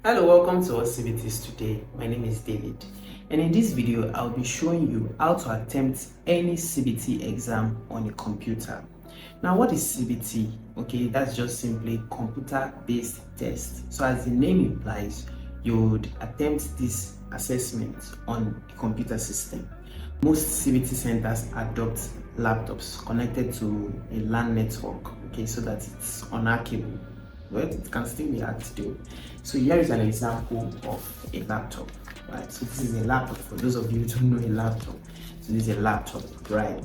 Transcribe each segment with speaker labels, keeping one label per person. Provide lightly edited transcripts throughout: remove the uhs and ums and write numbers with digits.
Speaker 1: Hello, welcome to AllCBTs today. My name is David, and in this video I'll be showing you how to attempt any CBT exam on a computer. Now, what is CBT? Okay, that's just simply computer-based test. So as the name implies, you would attempt this assessment on a computer system. Most CBT centers adopt laptops connected to a LAN network, okay, so that it's unhackable. Well, it can still be hacked still. So here is an example of a laptop, right? So this is a laptop for those of you who don't know a laptop. So this is a laptop, right?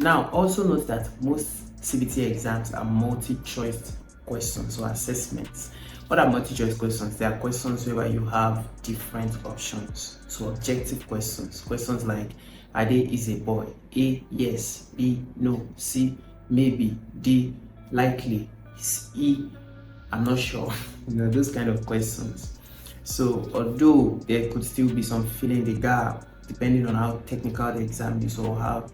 Speaker 1: Now, also note that most CBT exams are multi-choice questions or assessments. What are multi-choice questions? They are questions where you have different options. So objective questions. Questions like, Ade is a boy. A, yes. B, no. C, maybe. D, likely. E, I'm not sure. Those kind of questions. So although there could still be some filling the gap, depending on how technical the exam is or how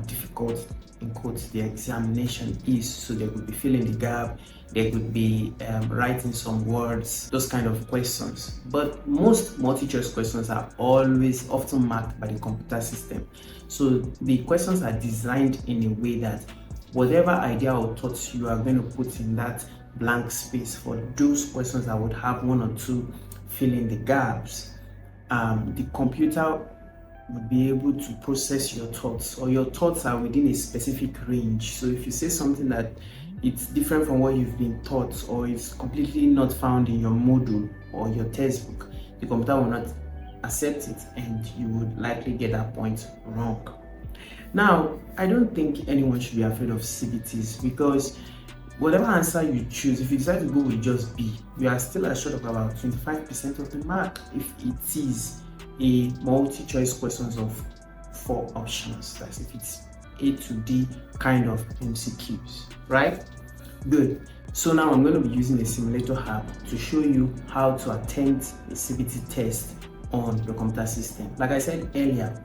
Speaker 1: difficult, in quotes, the examination is. So there could be filling the gap, there could be writing some words, those kind of questions. But most multi-choice questions are always often marked by the computer system. So the questions are designed in a way that whatever idea or thoughts you are going to put in that blank space for those questions that would have one or two fill in the gaps, the computer would be able to process your thoughts, or your thoughts are within a specific range. So if you say something that it's different from what you've been taught, or it's completely not found in your module or your textbook, the computer will not accept it and you would likely get that point wrong. Now, I don't think anyone should be afraid of CBTs, because whatever answer you choose, if you decide to go with just B, you are still assured of about 25% of the mark if it is a multi-choice questions of 4 options. That's if it's A to D kind of MCQs, right? Good. So now I'm going to be using a simulator app to show you how to attempt a CBT test on your computer system. Like I said earlier,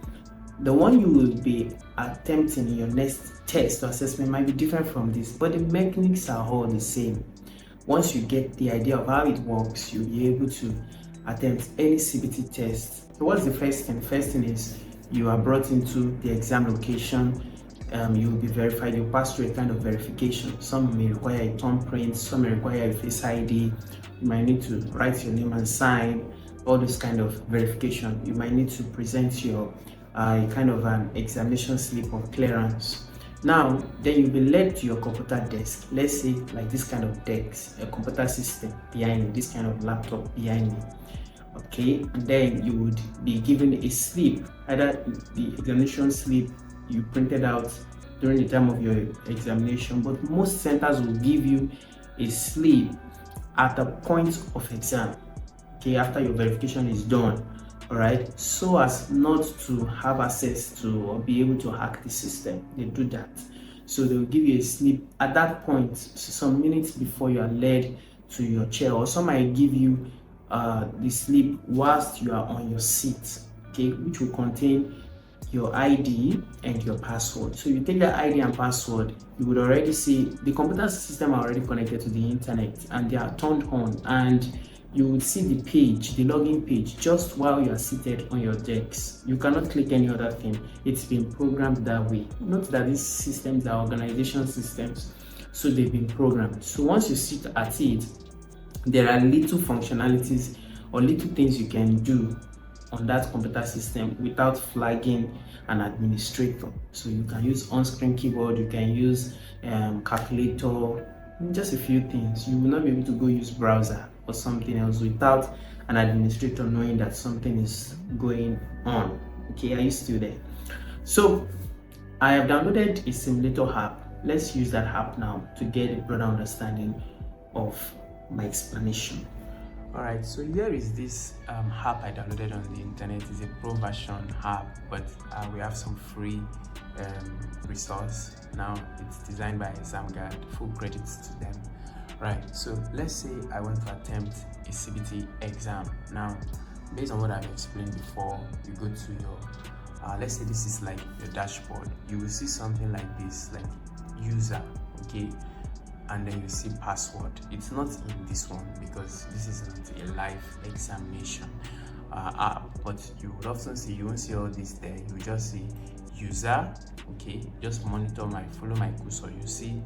Speaker 1: the one you will be attempting in your next test or assessment might be different from this, but the mechanics are all the same. Once you get the idea of how it works, you'll be able to attempt any CBT test. So what's the first thing? First thing is you are brought into the exam location. You will be verified. You pass through a kind of verification. Some may require a thumbprint, some may require a face ID. You might need to write your name and sign, all this kind of verification. You might need to present your kind of an examination slip of clearance. Now, then you'll be led to your computer desk. Let's say like this kind of desk, a computer system behind me, this kind of laptop behind me. Okay, and then you would be given a slip, either the examination slip you printed out during the time of your examination, but most centers will give you a slip at the point of exam, okay, after your verification is done. All right, so as not to have access to or be able to hack the system. They do that. So they'll give you a slip at that point, so some minutes before you are led to your chair, or some might give you the slip whilst you are on your seat, okay, which will contain your ID and your password. So you take the ID and password, you would already see the computer system are already connected to the internet and they are turned on, and you will see the page, the login page, just while you are seated on your desk. You cannot click any other thing. It's been programmed that way. Note that these systems are organization systems, so they've been programmed. So once you sit at it, there are little functionalities or little things you can do on that computer system without flagging an administrator. So you can use on-screen keyboard, you can use calculator, just a few things. You will not be able to go use browser or something else without an administrator knowing that something is going on. Okay, are you still there? So I have downloaded a simulator app. Let's use that app now to get a broader understanding of my explanation. All right, so here is this app I downloaded on the internet. It's a pro version app, but we have some free resource. Now it's designed by JAMB. Full credits to them. Right, so let's say I want to attempt a CBT exam. Now, based on what I've explained before, you go to your let's say this is like your dashboard. You will see something like this, like user, okay, and then you see password. It's not in this one because this is not a live examination app. But you would often see, you won't see all this there. You will just see user. Okay, just follow my cursor. You see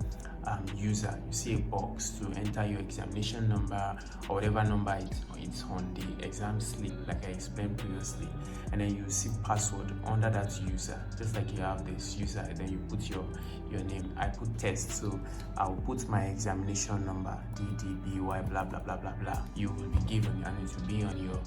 Speaker 1: user, you see a box to enter your examination number or whatever number it's on the exam slip, like I explained previously, and then you see password under that user, just like you have this user, and then you put your name. I put test, so I'll put my examination number DDBY blah blah blah blah blah. You will be given, and it will be on your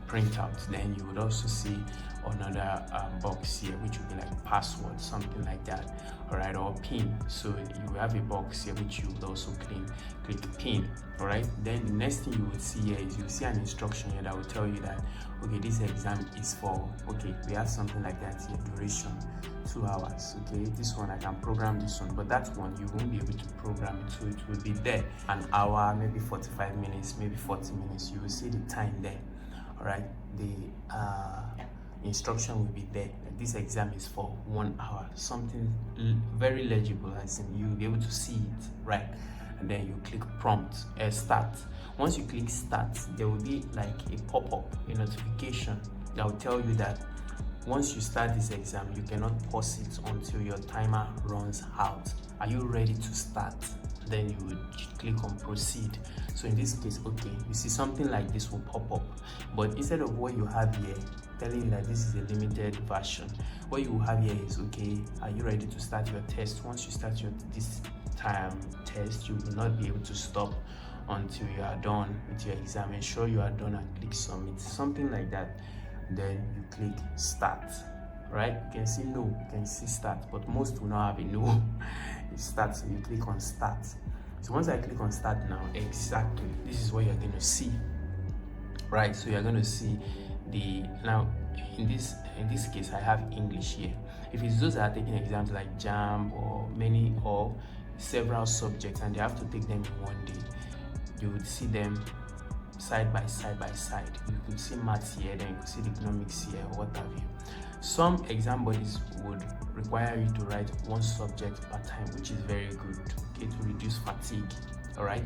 Speaker 1: printout. Then you would also see another box here, which will be like password, something like that, all right, or pin. So you have a box here which you would also click pin. All right, then the next thing you will see here is you see an instruction here that will tell you that, okay, this exam is for, okay, we have something like that here, duration 2 hours. Okay, this one I can program this one, but that one you won't be able to program it, so it will be there an hour, maybe 45 minutes, maybe 40 minutes. You will see the time there. All right, the instruction will be there. This exam is for 1 hour, something very legible, as in you'll be able to see it, right? And then you click prompt, start. Once you click start, there will be like a pop-up, a notification that will tell you that once you start this exam, you cannot pause it until your timer runs out. Are you ready to start? Then you would click on proceed. So in this case, okay, you see something like this will pop up, but instead of what you have here telling you that this is a limited version, what you have here is, okay, are you ready to start your test? Once you start this time test, you will not be able to stop until you are done with your exam. Ensure you are done and click submit, something like that. Then you click start. Right, you can see no, you can see start, but most will not have a no. It starts, so you click on start. So once I click on start now, exactly this is what you're going to see, right? So you're going to see now in this case I have English here. If it's those that are taking exams like JAMB or several subjects and they have to take them in one day, you would see them side by side. You could see maths here, then you could see the economics here, or what have you. Some exam bodies would require you to write one subject per time, which is very good, okay, to reduce fatigue. All right,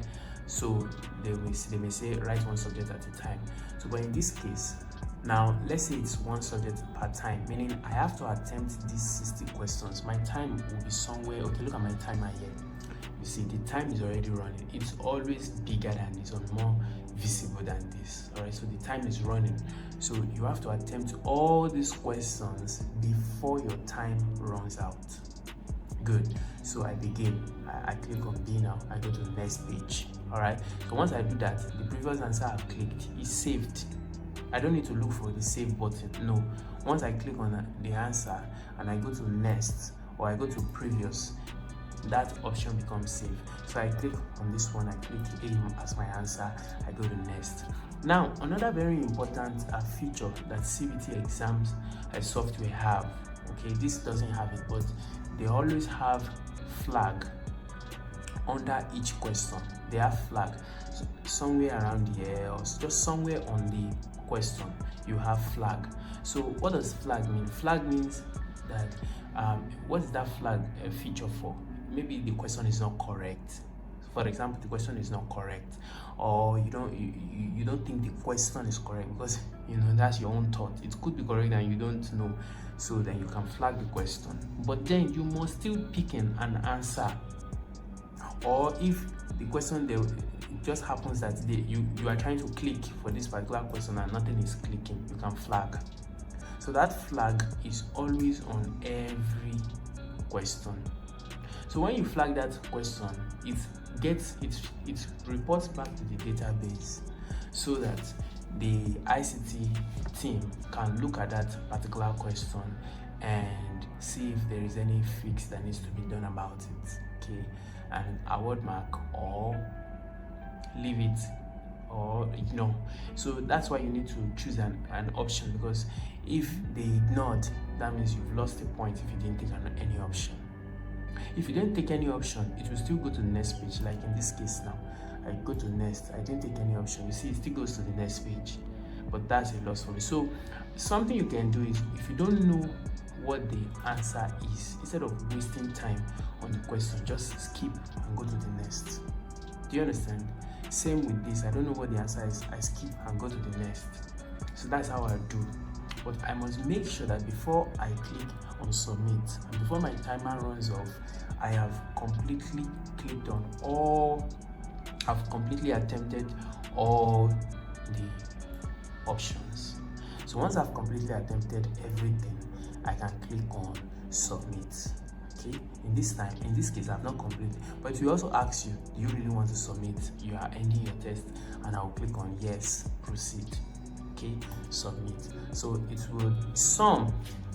Speaker 1: so they may say write one subject at a time. So but in this case, now let's say it's one subject per time, meaning I have to attempt these 60 questions. My time will be somewhere, okay, look at my timer here. You see the time is already running. It's always bigger than this or more visible than this. All right, so the time is running, so you have to attempt all these questions before your time runs out. Good. So I begin. I click on B now. I go to the next page. All right, so once I do that, the previous answer I've clicked is saved. I don't need to look for the save button. No, once I click on the answer and I go to next or I go to previous, that option becomes saved. So I click on this one, I click A as my answer, I go to next. Now another very important feature that CBT exams software have, okay, this doesn't have it, but they always have flag under each question. They have flag somewhere around here or just somewhere on the question you have flag. So what does flag mean? Flag means that what is that flag feature for? Maybe the question is not correct. For example, the question is not correct, or you don't think the question is correct because that's your own thought. It could be correct and you don't know, so then you can flag the question. But then you must still pick an answer. Or if the question it just happens that you are trying to click for this particular question and nothing is clicking, you can flag. So that flag is always on every question. So when you flag that question, it reports back to the database so that the ICT team can look at that particular question and see if there is any fix that needs to be done about it, okay, and award mark or leave it or ignore. So that's why you need to choose an option, because if they ignored, that means you've lost a point if you didn't take any option. If you didn't take any option, it will still go to the next page. Like in this case now, I go to next, I didn't take any option. You see, it still goes to the next page, but that's a loss for me. So something you can do is, if you don't know what the answer is, instead of wasting time on the question, just skip and go to the next. Do you understand? Same with this. I don't know what the answer is. I skip and go to the next. So that's how I do. But I must make sure that before I click on submit and before my timer runs off, I have completely clicked on all, I've completely attempted all the options. So once I've completely attempted everything, I can click on submit. Okay, in this case I've not completed, but it will also ask you, do you really want to submit? You are ending your test, and I'll click on yes, proceed. Okay, submit. So it will, some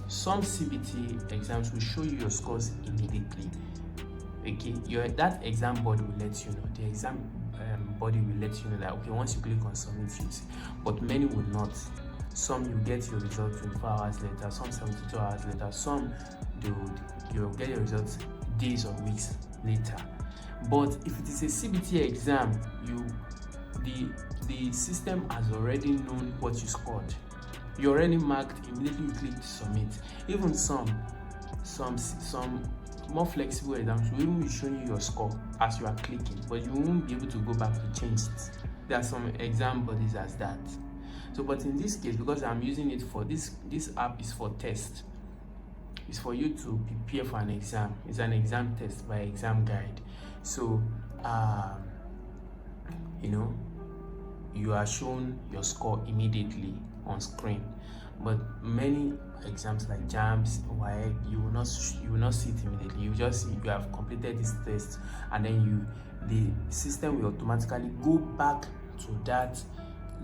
Speaker 1: CBT exams will show you your scores immediately. Okay, that exam body will let you know. The exam body will let you know that, okay, once you click on submit, you see. But many will not. Some you get your result 24 hours later, some 72 hours later, some you'll get your results days or weeks later. But if it is a CBT exam, the system has already known what you scored. You already marked, immediately you click submit. Even some more flexible exams will even be showing you your score as you are clicking, but you won't be able to go back to change it. There are some exam bodies as that. So, but in this case, because I'm using it for this app is for test. It's for you to prepare for an exam. It's an exam test by exam guide. So, you are shown your score immediately on screen. But many exams like JAMBs, WAEC, you will not see it immediately. You just see you have completed this test, and then the system will automatically go back to that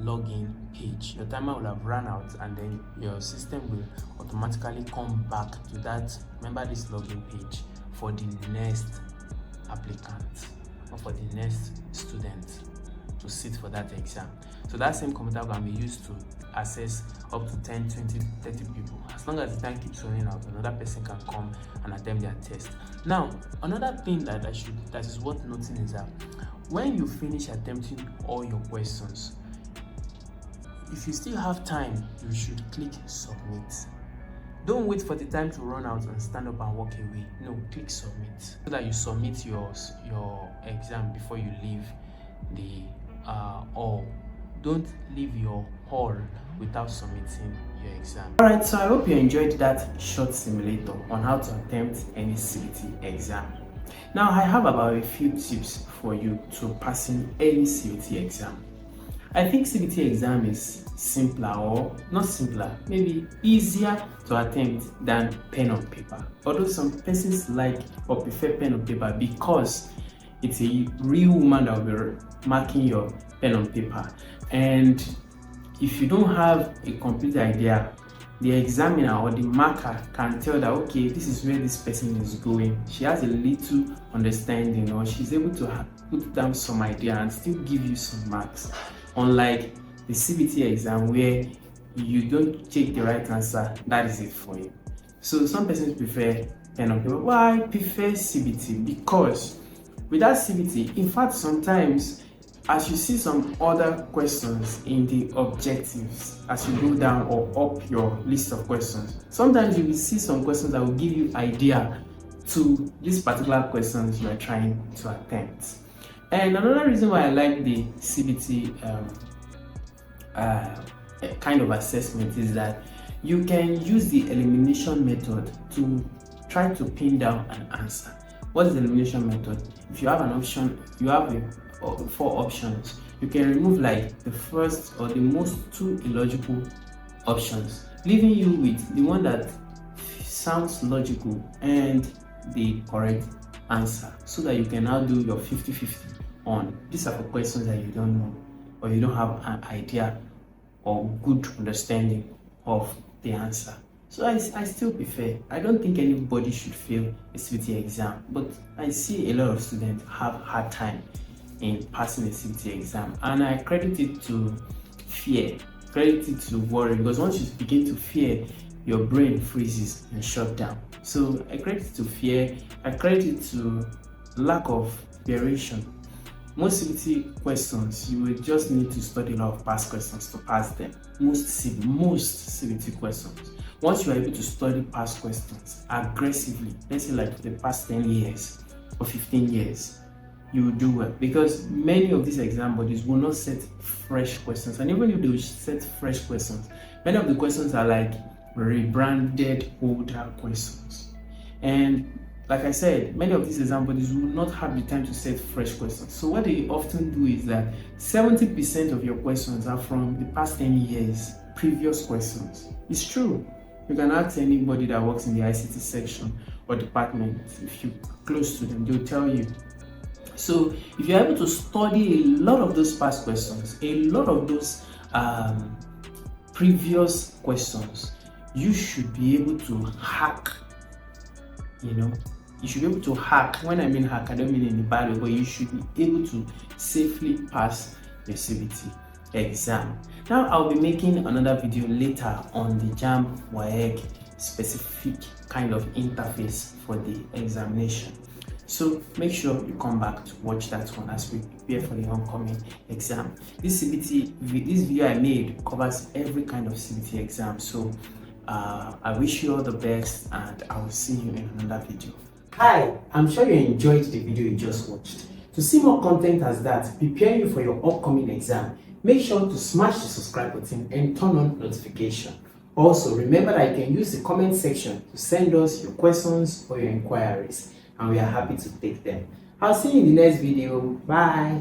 Speaker 1: login page. Your timer will have run out, and then your system will automatically come back to that, remember this login page, for the next applicant or for the next student to sit for that exam. So that same computer can be used to access up to 10, 20, 30 people. As long as the time keeps running out, another person can come and attempt their test. Now, another thing that is worth noting is that when you finish attempting all your questions, if you still have time, you should click submit. Don't wait for the time to run out and stand up and walk away. No, click submit so that you submit your exam before you leave the hall. Don't leave your hall without submitting your exam. Alright, so I hope you enjoyed that short simulator on how to attempt any CBT exam. Now I have about a few tips for you to passing any CBT exam. I think CBT exam is simpler, or not simpler, maybe easier to attempt than pen on paper. Although some persons like or prefer pen on paper because it's a real woman that will be marking your pen on paper. And if you don't have a complete idea, the examiner or the marker can tell that, okay, this is where this person is going. She has a little understanding, or she's able to put down some idea and still give you some marks. Unlike the CBT exam where you don't take the right answer, that is it for you. So some persons prefer pen on paper. Why I prefer CBT? Because without CBT, in fact, sometimes as you see some other questions in the objectives, as you go down or up your list of questions, sometimes you will see some questions that will give you idea to these particular questions you are trying to attempt. And another reason why I like the CBT kind of assessment is that you can use the elimination method to try to pin down an answer. What is the elimination method? If you have an option, you have 4 options. You can remove like the first or the most 2 illogical options, leaving you with the one that sounds logical and the correct answer, so that you can now do your 50-50 on these are for questions that you don't know or you don't have an idea or good understanding of the answer. So I still prefer. I don't think anybody should fail a CBT exam, but I see a lot of students have hard time in passing a CBT exam, and I credit it to fear, credit it to worry, because once you begin to fear, your brain freezes and shuts down. So I credit it to fear, I credit it to lack of preparation. Most CBT questions, you will just need to study a lot of past questions to pass them. Most CBT questions. Once you are able to study past questions aggressively, let's say like the past 10 years or 15 years, you will do well, because many of these exam bodies will not set fresh questions, and even if they set fresh questions, many of the questions are like rebranded older questions. And like I said, many of these exam bodies will not have the time to set fresh questions. So what they often do is that 70% of your questions are from the past 10 years, previous questions. It's true. You can ask anybody that works in the ICT section or department. If you're close to them, they'll tell you. So if you're able to study a lot of those past questions, a lot of those previous questions, you should be able to hack. You should be able to hack. When I mean hack, I don't mean in a bad way, but you should be able to safely pass your CBT exam. Now I'll be making another video later on the JAMB WAEC specific kind of interface for the examination. So make sure you come back to watch that one as we prepare for the oncoming exam. This video I made covers every kind of CBT exam. So I wish you all the best, and I will see you in another video. Hi, I'm sure you enjoyed the video you just watched. To see more content as that, preparing you for your upcoming exam, make sure to smash the subscribe button and turn on notification. Also, remember that you can use the comment section to send us your questions or your inquiries, and we are happy to take them. I'll see you in the next video. Bye.